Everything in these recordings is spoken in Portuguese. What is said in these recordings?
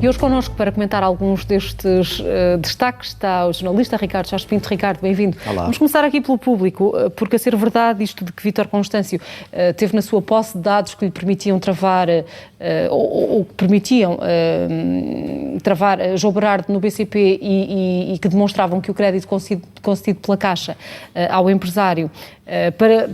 E hoje connosco para comentar alguns destes destaques está o jornalista Ricardo Jorge Pinto. Ricardo, bem-vindo. Olá. Vamos começar aqui pelo público, porque a ser verdade isto de que Vítor Constâncio teve na sua posse dados que lhe permitiam travar, ou que permitiam travar João Berardo no BCP e que demonstravam que o crédito concedido pela Caixa ao empresário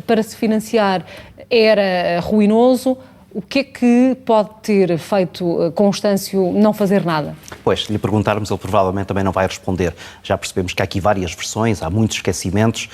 para se financiar era ruinoso. O que é que pode ter feito Constâncio não fazer nada? Pois, se lhe perguntarmos, ele provavelmente também não vai responder. Já percebemos que há aqui várias versões, há muitos esquecimentos,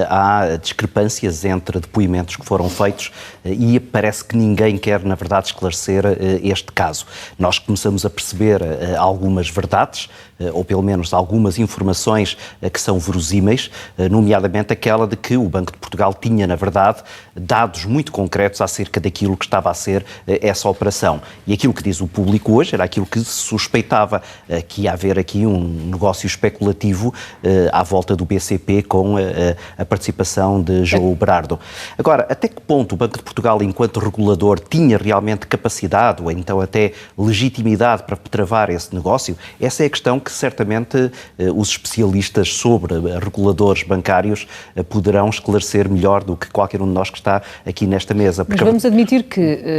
há discrepâncias entre depoimentos que foram feitos e parece que ninguém quer, na verdade, esclarecer este caso. Nós começamos a perceber algumas verdades, ou pelo menos algumas informações que são verosímeis, nomeadamente aquela de que o Banco de Portugal tinha, na verdade, dados muito concretos acerca daquilo que estava a ser essa operação. E aquilo que diz o público hoje era aquilo que se suspeitava, que ia haver aqui um negócio especulativo à volta do BCP com a participação de João Berardo. Agora, até que ponto o Banco de Portugal, enquanto regulador, tinha realmente capacidade ou então até legitimidade para travar esse negócio? Essa é a questão que certamente os especialistas sobre reguladores bancários poderão esclarecer melhor do que qualquer um de nós que está aqui nesta mesa. Mas vamos admitir que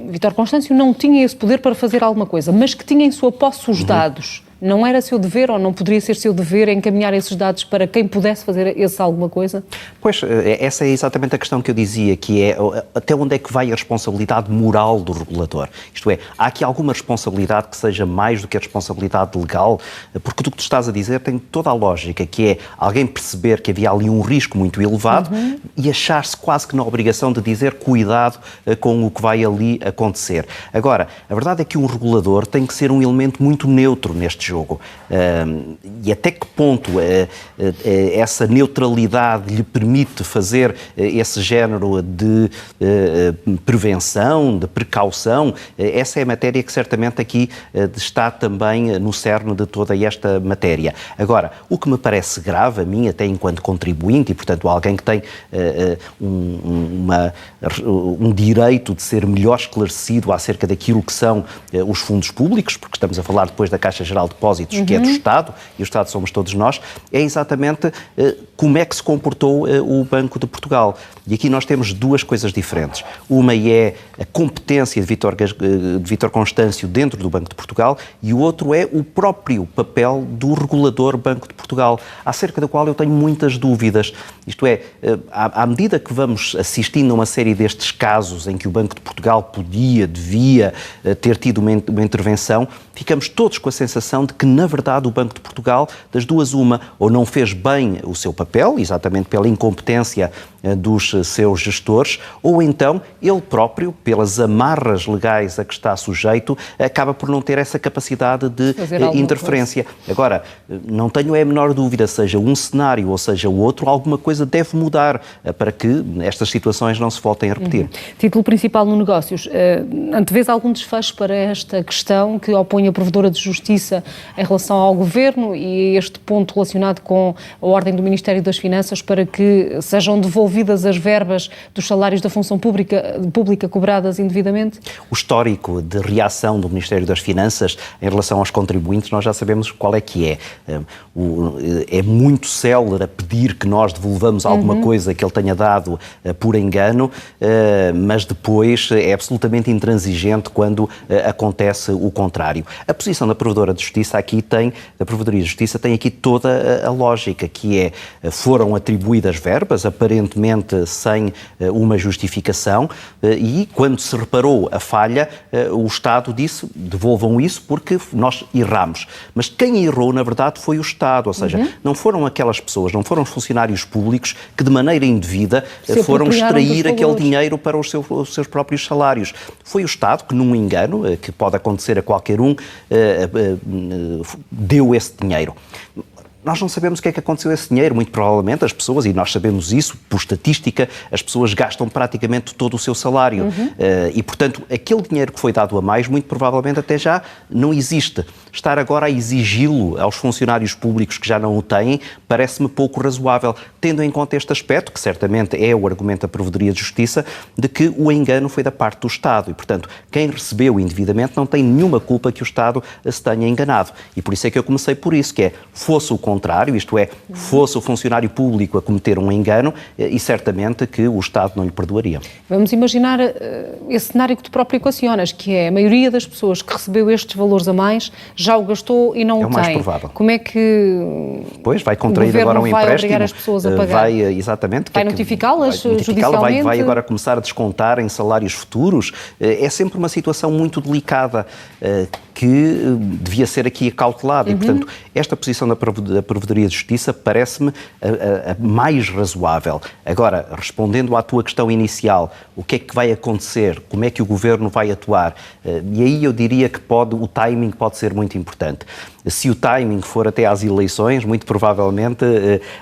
Vítor Constâncio não tinha esse poder para fazer alguma coisa, mas que tinha em sua posse os dados. Não era seu dever ou não poderia ser seu dever encaminhar esses dados para quem pudesse fazer alguma coisa? Pois, essa é exatamente a questão que eu dizia, que é até onde é que vai a responsabilidade moral do regulador? Isto é, há aqui alguma responsabilidade que seja mais do que a responsabilidade legal? Porque o que tu estás a dizer tem toda a lógica, que é alguém perceber que havia ali um risco muito elevado e achar-se quase que na obrigação de dizer cuidado com o que vai ali acontecer. Agora, a verdade é que um regulador tem que ser um elemento muito neutro neste jogo. E até que ponto essa neutralidade lhe permite fazer esse género de prevenção, de precaução, essa é a matéria que certamente aqui está também no cerne de toda esta matéria. Agora, o que me parece grave a mim, até enquanto contribuinte, e portanto alguém que tem um direito de ser melhor esclarecido acerca daquilo que são os fundos públicos, porque estamos a falar depois da Caixa Geral de Depósitos, que é do Estado, e o Estado somos todos nós, é exatamente como é que se comportou o Banco de Portugal. E aqui nós temos duas coisas diferentes. Uma é a competência de Vítor Constâncio dentro do Banco de Portugal e o outro é o próprio papel do regulador Banco de Portugal, acerca do qual eu tenho muitas dúvidas. Isto é, à medida que vamos assistindo a uma série destes casos em que o Banco de Portugal devia ter tido uma intervenção, ficamos todos com a sensação de que, na verdade, o Banco de Portugal, das duas uma, ou não fez bem o seu papel, exatamente pela incompetência dos seus gestores, ou então ele próprio, pelas amarras legais a que está sujeito, acaba por não ter essa capacidade de interferência. Agora, não tenho a menor dúvida, seja um cenário ou seja o outro, alguma coisa deve mudar para que estas situações não se voltem a repetir. Título principal no Negócios. Antevês algum desfecho para esta questão que opõe a Provedora de Justiça em relação ao Governo e este ponto relacionado com a ordem do Ministério das Finanças para que sejam devolvidas as verbas dos salários da função pública cobradas indevidamente? O histórico de reação do Ministério das Finanças em relação aos contribuintes, nós já sabemos qual é que é. É muito célere a pedir que nós devolvamos alguma coisa que ele tenha dado por engano, mas depois é absolutamente intransigente quando acontece o contrário. A posição da Provedora de Justiça da Provedoria de Justiça tem aqui toda a lógica, que é, foram atribuídas verbas, aparentemente sem uma justificação, e quando se reparou a falha, o Estado disse, devolvam isso porque nós erramos. Mas quem errou, na verdade, foi o Estado, ou seja, não foram aquelas pessoas, não foram os funcionários públicos que de maneira indevida foram extrair aquele dinheiro para os seus próprios salários. Foi o Estado que, num engano, que pode acontecer a qualquer um, deu esse dinheiro. nós não sabemos o que é que aconteceu a esse dinheiro. Muito provavelmente as pessoas, e nós sabemos isso por estatística, as pessoas gastam praticamente todo o seu salário. E, portanto, aquele dinheiro que foi dado a mais, muito provavelmente até já não existe. Estar agora a exigi-lo aos funcionários públicos que já não o têm, parece-me pouco razoável, tendo em conta este aspecto, que certamente é o argumento da Provedoria de Justiça, de que o engano foi da parte do Estado. E, portanto, quem recebeu indevidamente não tem nenhuma culpa que o Estado se tenha enganado. E por isso é que eu comecei por isso, que é, fosse o contrário, isto é, fosse o funcionário público a cometer um engano, e certamente que o Estado não lhe perdoaria. Vamos imaginar esse cenário que tu próprio equacionas, que é a maioria das pessoas que recebeu estes valores a mais já o gastou e não o tem. É o mais provável. Como é que pois, vai contrair agora um empréstimo, vai obrigar as pessoas a pagar? Vai, exatamente. Vai notificá-las judicialmente? Vai agora começar a descontar em salários futuros. É sempre uma situação muito delicada que devia ser aqui acautelada. E, portanto, esta posição da Provedoria de Justiça parece-me a mais razoável. Agora, respondendo à tua questão inicial, o que é que vai acontecer? Como é que o Governo vai atuar? E aí eu diria que o timing pode ser muito importante. Se o timing for até às eleições, muito provavelmente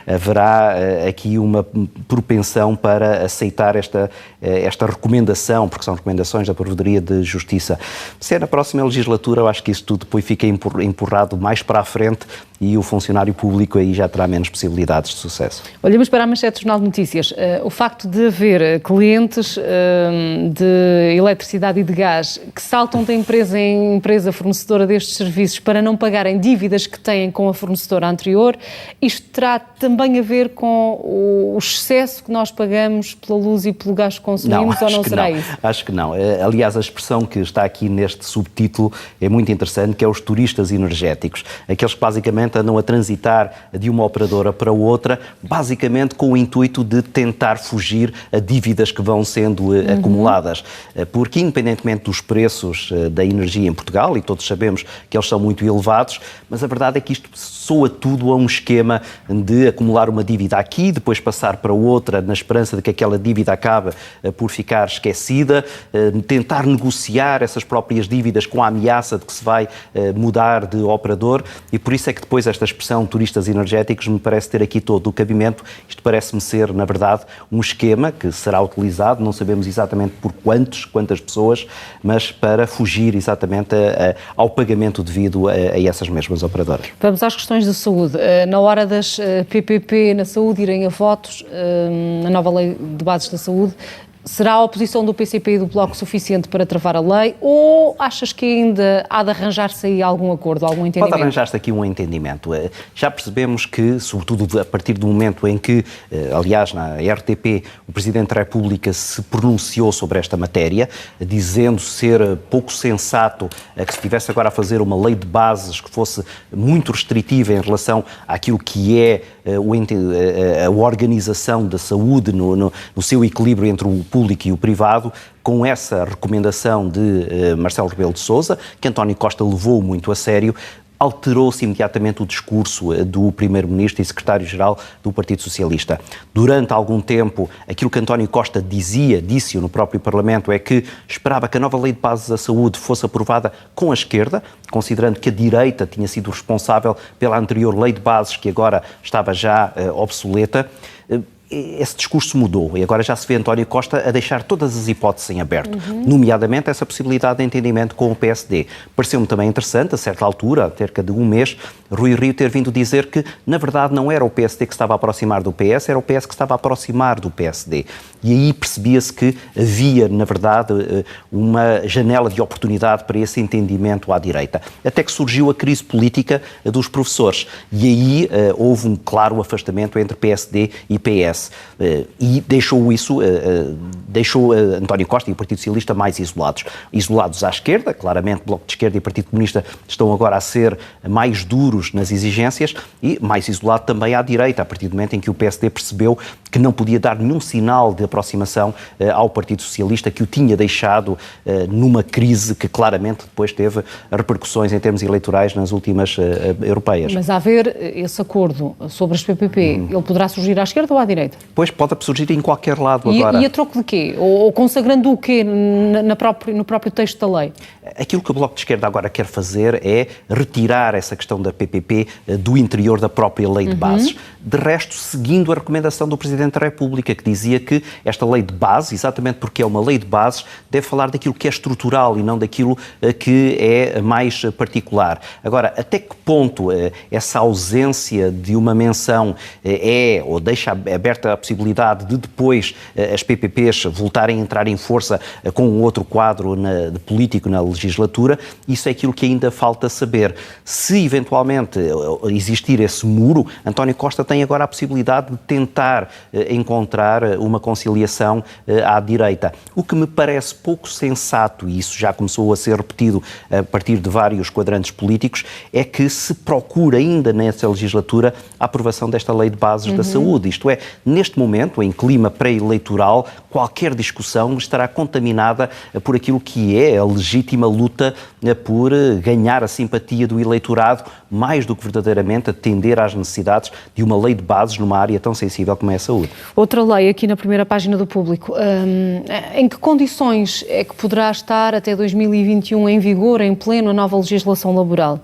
haverá aqui uma propensão para aceitar esta recomendação, porque são recomendações da Provedoria de Justiça. Se é na próxima legislatura, eu acho que isso tudo depois fica empurrado mais para a frente e o funcionário público aí já terá menos possibilidades de sucesso. Olhamos para a manchete do Jornal de Notícias. O facto de haver clientes de eletricidade e de gás que saltam de empresa em empresa fornecedora destes serviços para não pagarem dívidas que têm com a fornecedora anterior, isto terá também a ver com o excesso que nós pagamos pela luz e pelo gás que consumimos, ou não será isso? Acho que não. Aliás, a expressão que está aqui neste subtítulo é muito interessante, que é os turistas energéticos. Aqueles que basicamente andam a transitar de uma operadora para outra, basicamente com o intuito de tentar fugir a dívidas que vão sendo acumuladas. Porque, independentemente dos preços da energia em Portugal, e todos sabemos que eles são muito elevados, mas a verdade é que isto soa tudo a um esquema de acumular uma dívida aqui, depois passar para outra, na esperança de que aquela dívida acabe por ficar esquecida, tentar negociar essas próprias dívidas com a ameaça de que se vai mudar de operador, e por isso é que depois esta expressão turistas energéticos me parece ter aqui todo o cabimento. Isto parece-me ser, na verdade, um esquema que será utilizado, não sabemos exatamente por quantas pessoas, mas para fugir exatamente ao pagamento devido a essas mesmas operadoras. Vamos às questões de saúde. Na hora das PPP na saúde irem a votos, na nova lei de bases da saúde, será a oposição do PCP e do Bloco suficiente para travar a lei, ou achas que ainda há de arranjar-se aí algum acordo, algum entendimento? Pode arranjar-se aqui um entendimento. Já percebemos que, sobretudo a partir do momento em que, aliás, na RTP, o Presidente da República se pronunciou sobre esta matéria, dizendo ser pouco sensato que se estivesse agora a fazer uma lei de bases que fosse muito restritiva em relação àquilo que é a organização da saúde no seu equilíbrio entre o público e o privado, com essa recomendação de Marcelo Rebelo de Sousa, que António Costa levou muito a sério, alterou-se imediatamente o discurso do Primeiro-Ministro e Secretário-Geral do Partido Socialista. Durante algum tempo, aquilo que António Costa disse-o no próprio Parlamento, é que esperava que a nova lei de bases da saúde fosse aprovada com a esquerda, considerando que a direita tinha sido responsável pela anterior lei de bases, que agora estava já obsoleta. Esse discurso mudou e agora já se vê António Costa a deixar todas as hipóteses em aberto, nomeadamente essa possibilidade de entendimento com o PSD. Pareceu-me também interessante, a certa altura, há cerca de um mês, Rui Rio ter vindo dizer que, na verdade, não era o PSD que estava a aproximar do PS, era o PS que estava a aproximar do PSD. E aí percebia-se que havia, na verdade, uma janela de oportunidade para esse entendimento à direita. Até que surgiu a crise política dos professores. E aí houve um claro afastamento entre PSD e PS. E deixou António Costa e o Partido Socialista mais isolados. Isolados à esquerda, claramente o Bloco de Esquerda e o Partido Comunista estão agora a ser mais duros nas exigências, e mais isolado também à direita, a partir do momento em que o PSD percebeu que não podia dar nenhum sinal de aproximação ao Partido Socialista, que o tinha deixado numa crise que claramente depois teve repercussões em termos eleitorais nas últimas europeias. Mas a haver esse acordo sobre as PPP, ele poderá surgir à esquerda ou à direita? direita? Pois, pode surgir em qualquer lado agora. E a troco de quê? Ou consagrando o quê no próprio texto da lei? Aquilo que o Bloco de Esquerda agora quer fazer é retirar essa questão da PPP do interior da própria lei de bases. De resto, seguindo a recomendação do Presidente da República, que dizia que esta lei de bases, exatamente porque é uma lei de bases, deve falar daquilo que é estrutural e não daquilo que é mais particular. Agora, até que ponto essa ausência de uma menção ou deixa aberta a possibilidade de depois as PPPs voltarem a entrar em força com um outro quadro político na legislatura, isso é aquilo que ainda falta saber. Se eventualmente existir esse muro, António Costa tem agora a possibilidade de tentar encontrar uma conciliação à direita. O que me parece pouco sensato, e isso já começou a ser repetido a partir de vários quadrantes políticos, é que se procura ainda nessa legislatura a aprovação desta lei de bases da saúde. Isto é, neste momento, em clima pré-eleitoral, qualquer discussão estará contaminada por aquilo que é a legítima luta por ganhar a simpatia do eleitorado, mais do que verdadeiramente atender às necessidades de uma lei de bases numa área tão sensível como é a saúde. Outra lei aqui na primeira página do Público. Em que condições é que poderá estar até 2021 em vigor, em pleno, a nova legislação laboral?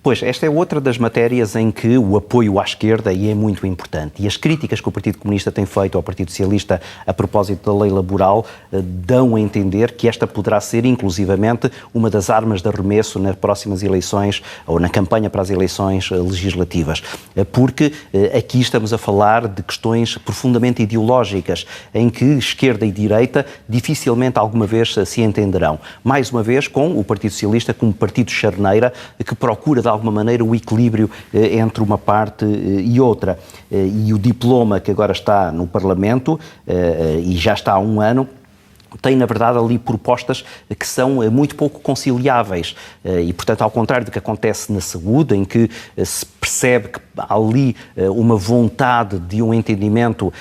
Pois, esta é outra das matérias em que o apoio à esquerda é muito importante. E as críticas que o Partido Comunista tem feito ao Partido Socialista a propósito da lei laboral dão a entender que esta poderá ser, inclusivamente, uma das armas de arremesso nas próximas eleições ou na campanha para as eleições legislativas. Porque aqui estamos a falar de questões profundamente ideológicas, em que esquerda e direita dificilmente alguma vez se entenderão. Mais uma vez, com o Partido Socialista como partido charneira que procura de alguma maneira o equilíbrio entre uma parte e outra. E o diploma que agora está no Parlamento, e já está há um ano, tem, na verdade, ali propostas que são muito pouco conciliáveis e, portanto, ao contrário do que acontece na saúde, em que se percebe que há ali uma vontade de um entendimento,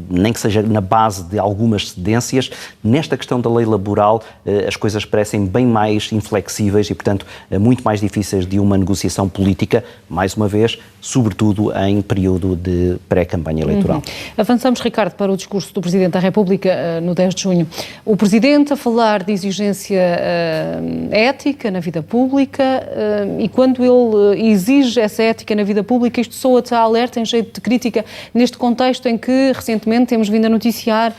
nem que seja na base de algumas cedências, nesta questão da lei laboral as coisas parecem bem mais inflexíveis e, portanto, muito mais difíceis de uma negociação política, mais uma vez, sobretudo em período de pré-campanha eleitoral. Avançamos, Ricardo, para o discurso do Presidente da República no 10 de junho. O Presidente a falar de exigência ética na vida pública e quando ele exige essa ética na vida pública, isto soa-te a alerta em jeito de crítica neste contexto em que recentemente temos vindo a noticiar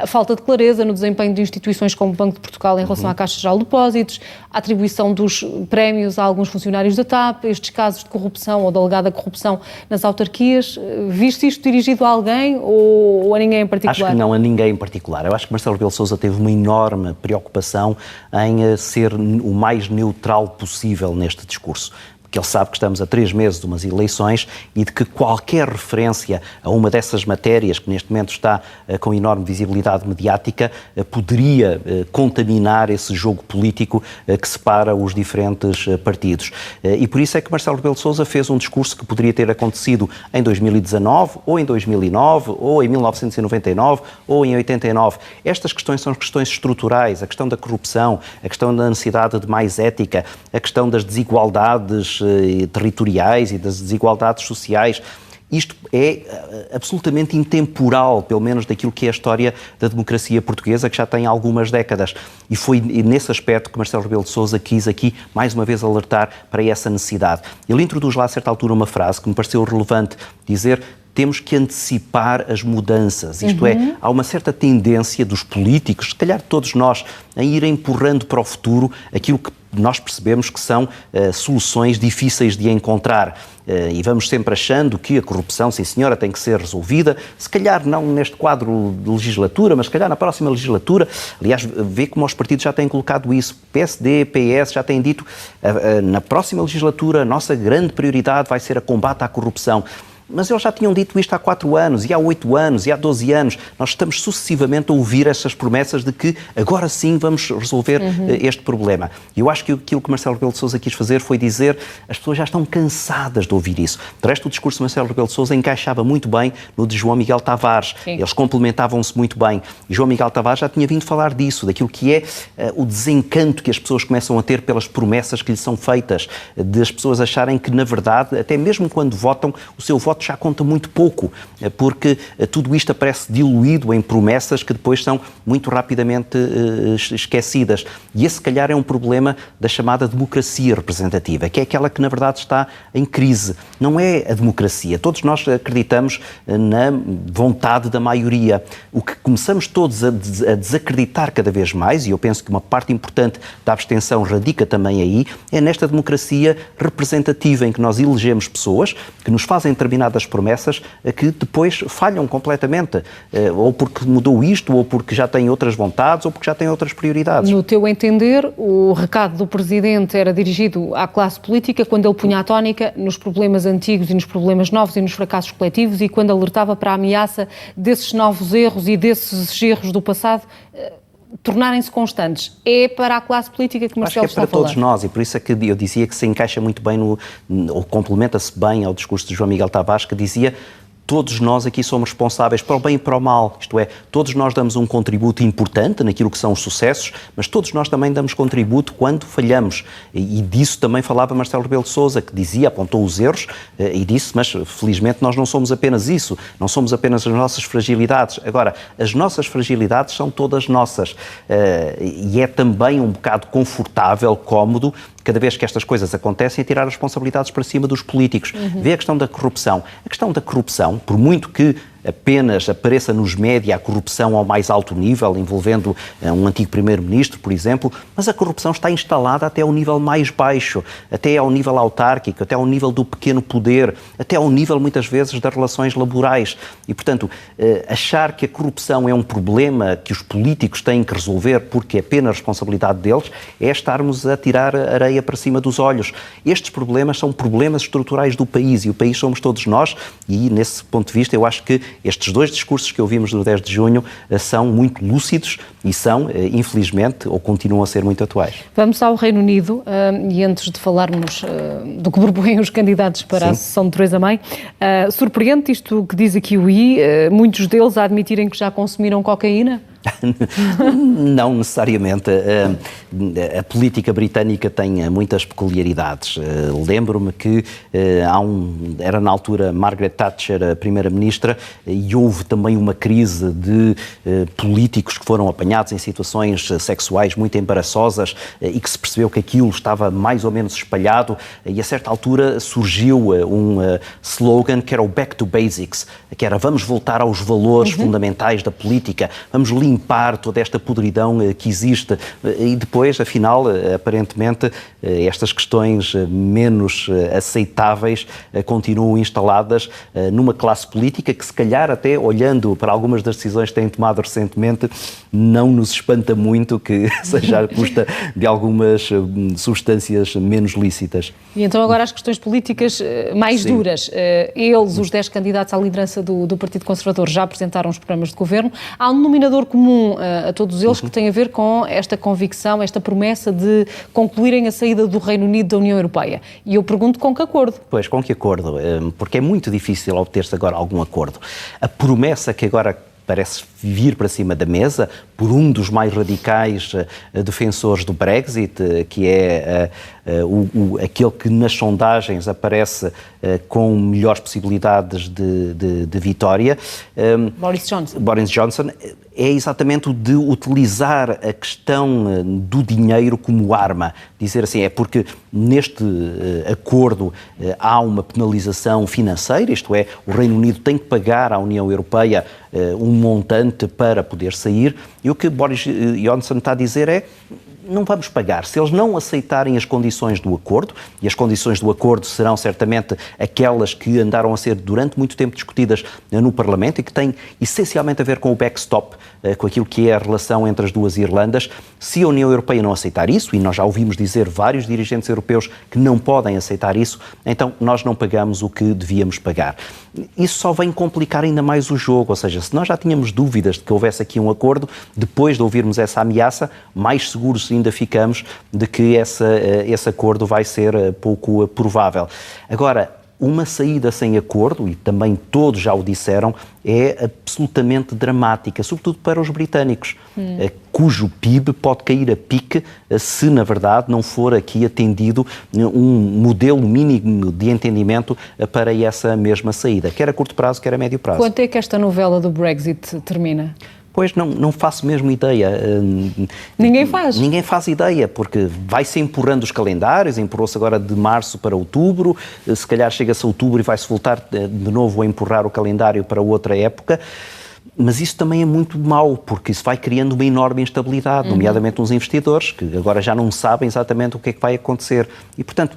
a falta de clareza no desempenho de instituições como o Banco de Portugal em relação à Caixa Geral de Depósitos, a atribuição dos prémios a alguns funcionários da TAP, estes casos de corrupção ou de alegada corrupção nas autarquias. Viste isto dirigido a alguém ou a ninguém em particular? Acho que não a ninguém em particular. Eu acho que Marcelo Rebelo de Sousa teve uma enorme preocupação em ser o mais neutral possível neste discurso. Porque ele sabe que estamos a 3 meses de umas eleições e de que qualquer referência a uma dessas matérias, que neste momento está com enorme visibilidade mediática, poderia contaminar esse jogo político que separa os diferentes partidos. E por isso é que Marcelo Rebelo de Sousa fez um discurso que poderia ter acontecido em 2019, ou em 2009, ou em 1999, ou em 89. Estas questões são questões estruturais, a questão da corrupção, a questão da necessidade de mais ética, a questão das desigualdades territoriais e das desigualdades sociais. Isto é absolutamente intemporal, pelo menos daquilo que é a história da democracia portuguesa, que já tem algumas décadas. E foi nesse aspecto que Marcelo Rebelo de Sousa quis aqui, mais uma vez, alertar para essa necessidade. Ele introduz lá, a certa altura, uma frase que me pareceu relevante, dizer: temos que antecipar as mudanças. Isto é, há uma certa tendência dos políticos, se calhar todos nós, a ir empurrando para o futuro aquilo que nós percebemos que são soluções difíceis de encontrar. E vamos sempre achando que a corrupção, sim senhora, tem que ser resolvida, se calhar não neste quadro de legislatura, mas se calhar na próxima legislatura. Aliás, vê como os partidos já têm colocado isso. PSD, PS já têm dito, na próxima legislatura a nossa grande prioridade vai ser a combate à corrupção. Mas eles já tinham dito isto há 4 anos, e há 8 anos, e há 12 anos. Nós estamos sucessivamente a ouvir essas promessas de que agora sim vamos resolver este problema. E eu acho que aquilo que Marcelo Rebelo de Sousa quis fazer foi dizer: as pessoas já estão cansadas de ouvir isso. De resto, o discurso de Marcelo Rebelo de Sousa encaixava muito bem no de João Miguel Tavares. Sim. Eles complementavam-se muito bem. E João Miguel Tavares já tinha vindo falar disso, daquilo que é o desencanto que as pessoas começam a ter pelas promessas que lhes são feitas, de as pessoas acharem que, na verdade, até mesmo quando votam, o seu voto voto já conta muito pouco, porque tudo isto aparece diluído em promessas que depois são muito rapidamente esquecidas. E esse, se calhar, é um problema da chamada democracia representativa, que é aquela que, na verdade, está em crise. Não é a democracia. Todos nós acreditamos na vontade da maioria. O que começamos todos a desacreditar cada vez mais, e eu penso que uma parte importante da abstenção radica também aí, é nesta democracia representativa em que nós elegemos pessoas que nos fazem determinadas promessas que depois falham completamente, ou porque mudou isto, ou porque já tem outras vontades, ou porque já tem outras prioridades. No teu entender, o recado do Presidente era dirigido à classe política quando ele punha a tónica nos problemas antigos e nos problemas novos e nos fracassos coletivos, e quando alertava para a ameaça desses novos erros e desses erros do passado tornarem-se constantes. É para a classe política que Marcelo está a falar. Acho que é para todos nós, e por isso é que eu dizia que se encaixa muito bem ou complementa-se bem ao discurso de João Miguel Tavares, que dizia: todos nós aqui somos responsáveis para o bem e para o mal, isto é, todos nós damos um contributo importante naquilo que são os sucessos, mas todos nós também damos contributo quando falhamos. E disso também falava Marcelo Rebelo de Sousa, que dizia, apontou os erros e disse, mas felizmente nós não somos apenas isso, não somos apenas as nossas fragilidades. Agora, as nossas fragilidades são todas nossas e é também um bocado confortável, cómodo, cada vez que estas coisas acontecem, tirar as responsabilidades para cima dos políticos. Vê a questão da corrupção. A questão da corrupção, por muito que apenas apareça nos média a corrupção ao mais alto nível, envolvendo um antigo primeiro-ministro, por exemplo, mas a corrupção está instalada até ao nível mais baixo, até ao nível autárquico, até ao nível do pequeno poder, até ao nível, muitas vezes, das relações laborais. E, portanto, achar que a corrupção é um problema que os políticos têm que resolver porque é apenas responsabilidade deles, é estarmos a tirar areia para cima dos olhos. Estes problemas são problemas estruturais do país e o país somos todos nós e, nesse ponto de vista, eu acho que estes dois discursos que ouvimos no 10 de junho são muito lúcidos e são, infelizmente, ou continuam a ser muito atuais. Vamos ao Reino Unido e antes de falarmos do que propõem os candidatos para a sessão de Theresa May, surpreende isto que diz aqui o I, muitos deles a admitirem que já consumiram cocaína? Não necessariamente. A política britânica tem muitas peculiaridades. Lembro-me que era na altura Margaret Thatcher a primeira-ministra e houve também uma crise de políticos que foram apanhados em situações sexuais muito embaraçosas e que se percebeu que aquilo estava mais ou menos espalhado e a certa altura surgiu um slogan que era o Back to Basics, que era vamos voltar aos valores fundamentais da política, vamos limpar toda esta podridão que existe e depois, afinal, aparentemente, estas questões menos aceitáveis continuam instaladas numa classe política que, se calhar, até olhando para algumas das decisões que têm tomado recentemente, não nos espanta muito que seja à custa de algumas substâncias menos lícitas. E então agora as questões políticas mais duras. Eles, os 10 candidatos à liderança do Partido Conservador, já apresentaram os programas de governo. Há um denominador comum a todos eles que tem a ver com esta convicção, esta promessa de concluírem a saída do Reino Unido da União Europeia. E eu pergunto com que acordo? Pois, com que acordo? Porque é muito difícil obter-se agora algum acordo. A promessa que agora parece vir para cima da mesa por um dos mais radicais defensores do Brexit, que é aquele que nas sondagens aparece com melhores possibilidades de vitória. Boris Johnson é exatamente o de utilizar a questão do dinheiro como arma. Dizer assim, é porque neste acordo há uma penalização financeira, isto é, o Reino Unido tem que pagar à União Europeia um montante para poder sair, e o que Boris Johnson está a dizer é não vamos pagar. Se eles não aceitarem as condições do acordo, e as condições do acordo serão certamente aquelas que andaram a ser durante muito tempo discutidas no Parlamento e que têm essencialmente a ver com o backstop, com aquilo que é a relação entre as duas Irlandas, se a União Europeia não aceitar isso, e nós já ouvimos dizer vários dirigentes europeus que não podem aceitar isso, então nós não pagamos o que devíamos pagar. Isso só vem complicar ainda mais o jogo, ou seja, se nós já tínhamos dúvidas de que houvesse aqui um acordo, depois de ouvirmos essa ameaça, mais seguros ainda ficamos de que esse acordo vai ser pouco provável. Agora, uma saída sem acordo, e também todos já o disseram, é absolutamente dramática, sobretudo para os britânicos, cujo PIB pode cair a pique se, na verdade, não for aqui atendido um modelo mínimo de entendimento para essa mesma saída, quer a curto prazo, quer a médio prazo. Quanto é que esta novela do Brexit termina? Pois não faço mesmo ideia. Ninguém faz? Ninguém faz ideia, porque vai-se empurrando os calendários, empurrou-se agora de março para outubro, se calhar chega-se a outubro e vai-se voltar de novo a empurrar o calendário para outra época. Mas isso também é muito mau, porque isso vai criando uma enorme instabilidade, nomeadamente uns investidores, que agora já não sabem exatamente o que é que vai acontecer. E, portanto,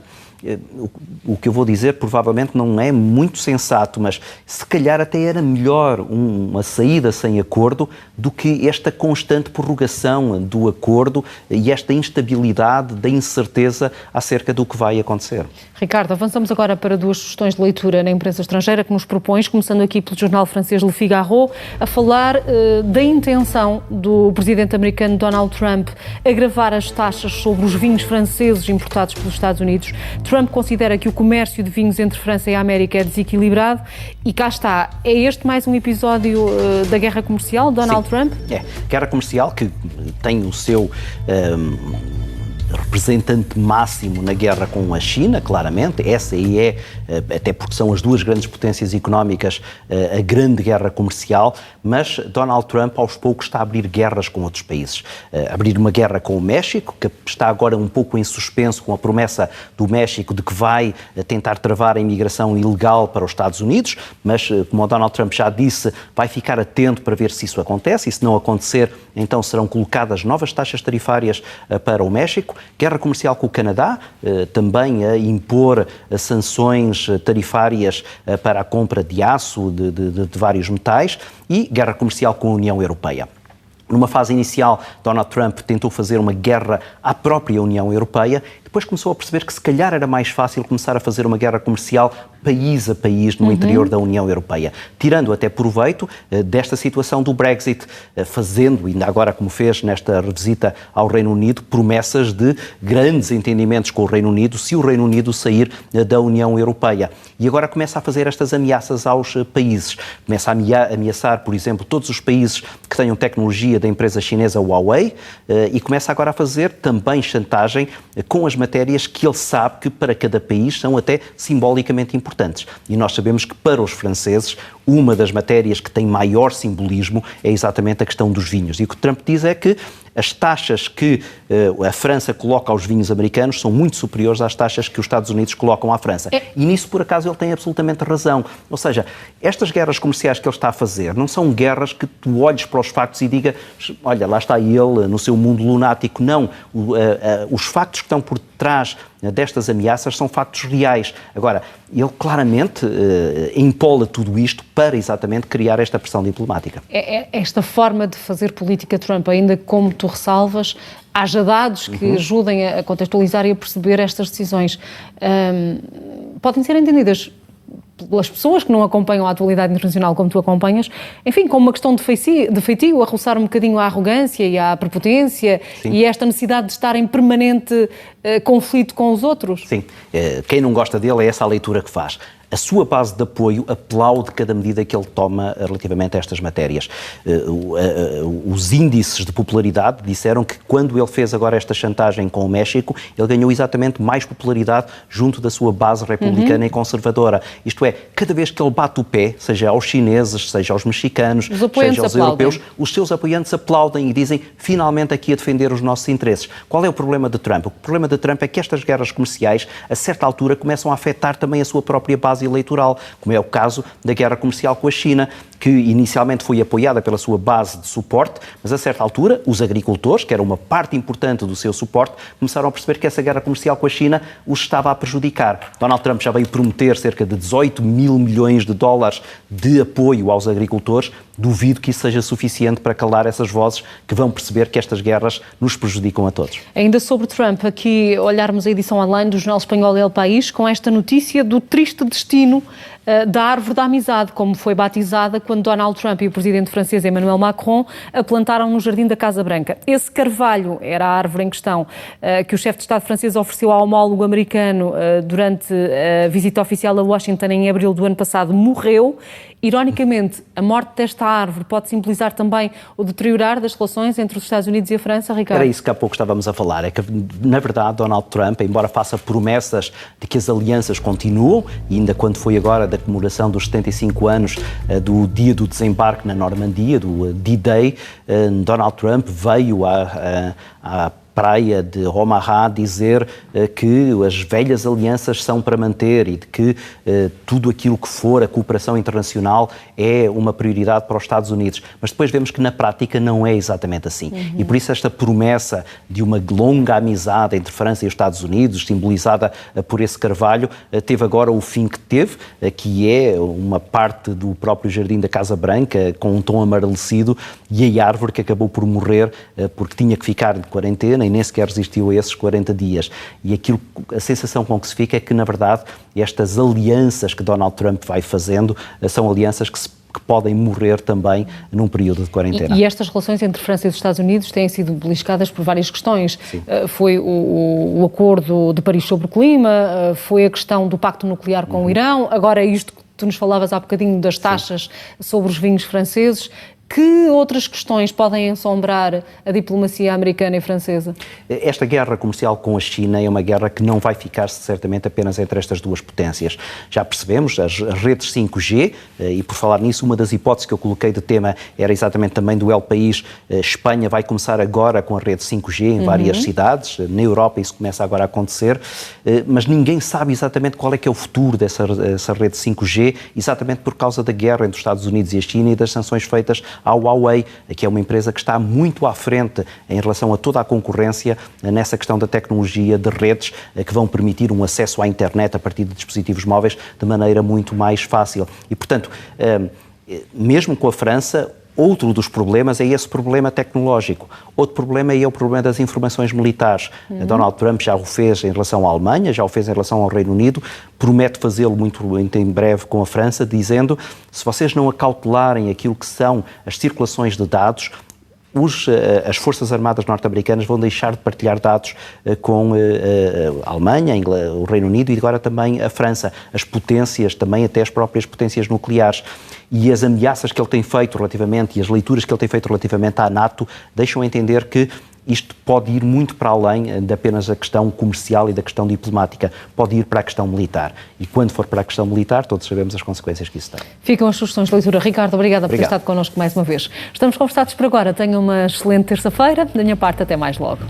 o que eu vou dizer provavelmente não é muito sensato, mas se calhar até era melhor uma saída sem acordo do que esta constante prorrogação do acordo e esta instabilidade da incerteza acerca do que vai acontecer. Ricardo, avançamos agora para duas sugestões de leitura na imprensa estrangeira que nos propões, começando aqui pelo jornal francês Le Figaro, a falar da intenção do presidente americano Donald Trump agravar as taxas sobre os vinhos franceses importados pelos Estados Unidos. Trump considera que o comércio de vinhos entre França e a América é desequilibrado e cá está. É este mais um episódio da guerra comercial, Donald Trump? É, guerra comercial que tem o seu representante máximo na guerra com a China, claramente. Essa aí é, até porque são as duas grandes potências económicas, a grande guerra comercial, mas Donald Trump aos poucos está a abrir guerras com outros países. Abrir uma guerra com o México, que está agora um pouco em suspenso com a promessa do México de que vai tentar travar a imigração ilegal para os Estados Unidos, mas como o Donald Trump já disse, vai ficar atento para ver se isso acontece, e se não acontecer, então serão colocadas novas taxas tarifárias para o México. Guerra comercial com o Canadá, também a impor sanções tarifárias para a compra de aço, de vários metais, e guerra comercial com a União Europeia. Numa fase inicial, Donald Trump tentou fazer uma guerra à própria União Europeia, depois começou a perceber que se calhar era mais fácil começar a fazer uma guerra comercial país a país no interior da União Europeia, tirando até proveito desta situação do Brexit, fazendo, ainda agora como fez nesta revisita ao Reino Unido, promessas de grandes entendimentos com o Reino Unido se o Reino Unido sair da União Europeia. E agora começa a fazer estas ameaças aos países. Começa a ameaçar, por exemplo, todos os países que tenham tecnologia da empresa chinesa Huawei e começa agora a fazer também chantagem com as matérias que ele sabe que para cada país são até simbolicamente importantes. E nós sabemos que para os franceses uma das matérias que tem maior simbolismo é exatamente a questão dos vinhos. E o que Trump diz é que as taxas que a França coloca aos vinhos americanos são muito superiores às taxas que os Estados Unidos colocam à França. E nisso, por acaso, ele tem absolutamente razão. Ou seja, estas guerras comerciais que ele está a fazer não são guerras que tu olhes para os factos e diga, olha, lá está ele no seu mundo lunático. Não. Os factos que estão por trás destas ameaças são factos reais. Agora, ele claramente empola tudo isto para exatamente criar esta pressão diplomática. Esta forma de fazer política Trump, ainda como tu ressalvas, haja dados que ajudem a contextualizar e a perceber estas decisões, podem ser entendidas pelas pessoas que não acompanham a atualidade internacional como tu acompanhas, enfim, como uma questão de feitio, a roçar um bocadinho à arrogância e à prepotência. Sim. E esta necessidade de estar em permanente conflito com os outros. Sim, quem não gosta dele é essa a leitura que faz. A sua base de apoio aplaude cada medida que ele toma relativamente a estas matérias. Os índices de popularidade disseram que quando ele fez agora esta chantagem com o México, ele ganhou exatamente mais popularidade junto da sua base republicana e conservadora. Isto é, cada vez que ele bate o pé, seja aos chineses, seja aos mexicanos, seja aos europeus, os seus apoiantes aplaudem e dizem finalmente aqui a defender os nossos interesses. Qual é o problema de Trump? O problema de Trump é que estas guerras comerciais, a certa altura, começam a afetar também a sua própria base eleitoral, como é o caso da guerra comercial com a China, que inicialmente foi apoiada pela sua base de suporte, mas a certa altura os agricultores, que era uma parte importante do seu suporte, começaram a perceber que essa guerra comercial com a China os estava a prejudicar. Donald Trump já veio prometer cerca de 18 mil milhões de dólares de apoio aos agricultores. Duvido que isso seja suficiente para calar essas vozes que vão perceber que estas guerras nos prejudicam a todos. Ainda sobre Trump, aqui olharmos a edição online do jornal espanhol El País com esta notícia do triste destino da árvore da amizade, como foi batizada quando Donald Trump e o presidente francês Emmanuel Macron a plantaram no jardim da Casa Branca. Esse carvalho era a árvore em questão que o chefe de Estado francês ofereceu ao homólogo americano durante a visita oficial a Washington em abril do ano passado. Morreu. Ironicamente, a morte desta árvore pode simbolizar também o deteriorar das relações entre os Estados Unidos e a França, Ricardo? Era isso que há pouco estávamos a falar, é que, na verdade, Donald Trump, embora faça promessas de que as alianças continuam, e ainda quando foi agora da comemoração dos 75 anos do dia do desembarque na Normandia, do D-Day, Donald Trump veio à praia de Omaha dizer que as velhas alianças são para manter e de que tudo aquilo que for a cooperação internacional é uma prioridade para os Estados Unidos. Mas depois vemos que na prática não é exatamente assim. E por isso esta promessa de uma longa amizade entre França e os Estados Unidos, simbolizada por esse carvalho, teve agora o fim que teve, que é uma parte do próprio jardim da Casa Branca com um tom amarelecido e a árvore que acabou por morrer porque tinha que ficar de quarentena e nem sequer resistiu a esses 40 dias. E a sensação com que se fica é que, na verdade, estas alianças que Donald Trump vai fazendo são alianças que podem morrer também num período de quarentena. E estas relações entre França e os Estados Unidos têm sido beliscadas por várias questões. Foi o Acordo de Paris sobre o clima, foi a questão do pacto nuclear com o Irão, agora isto que tu nos falavas há bocadinho das taxas sobre os vinhos franceses. Que outras questões podem assombrar a diplomacia americana e francesa? Esta guerra comercial com a China é uma guerra que não vai ficar certamente apenas entre estas duas potências. Já percebemos, as redes 5G, e por falar nisso, uma das hipóteses que eu coloquei de tema era exatamente também do El País. Espanha vai começar agora com a rede 5G em várias cidades, na Europa isso começa agora a acontecer, mas ninguém sabe exatamente qual é que é o futuro dessa rede 5G, exatamente por causa da guerra entre os Estados Unidos e a China e das sanções feitas à Huawei, que é uma empresa que está muito à frente em relação a toda a concorrência nessa questão da tecnologia de redes que vão permitir um acesso à internet a partir de dispositivos móveis de maneira muito mais fácil. E, portanto, mesmo com a França, outro dos problemas é esse problema tecnológico. Outro problema é o problema das informações militares. Donald Trump já o fez em relação à Alemanha, já o fez em relação ao Reino Unido, promete fazê-lo muito em breve com a França, dizendo: se vocês não acautelarem aquilo que são as circulações de dados, as Forças Armadas norte-americanas vão deixar de partilhar dados com a Alemanha, o Reino Unido e agora também a França, as potências, também até as próprias potências nucleares. E as ameaças que ele tem feito relativamente e as leituras que ele tem feito relativamente à NATO deixam entender que isto pode ir muito para além de apenas a questão comercial e da questão diplomática. Pode ir para a questão militar. E quando for para a questão militar, todos sabemos as consequências que isso tem. Ficam as sugestões de leitura. Ricardo, obrigada por ter estado connosco mais uma vez. Estamos conversados por agora. Tenha uma excelente terça-feira. Da minha parte, até mais logo.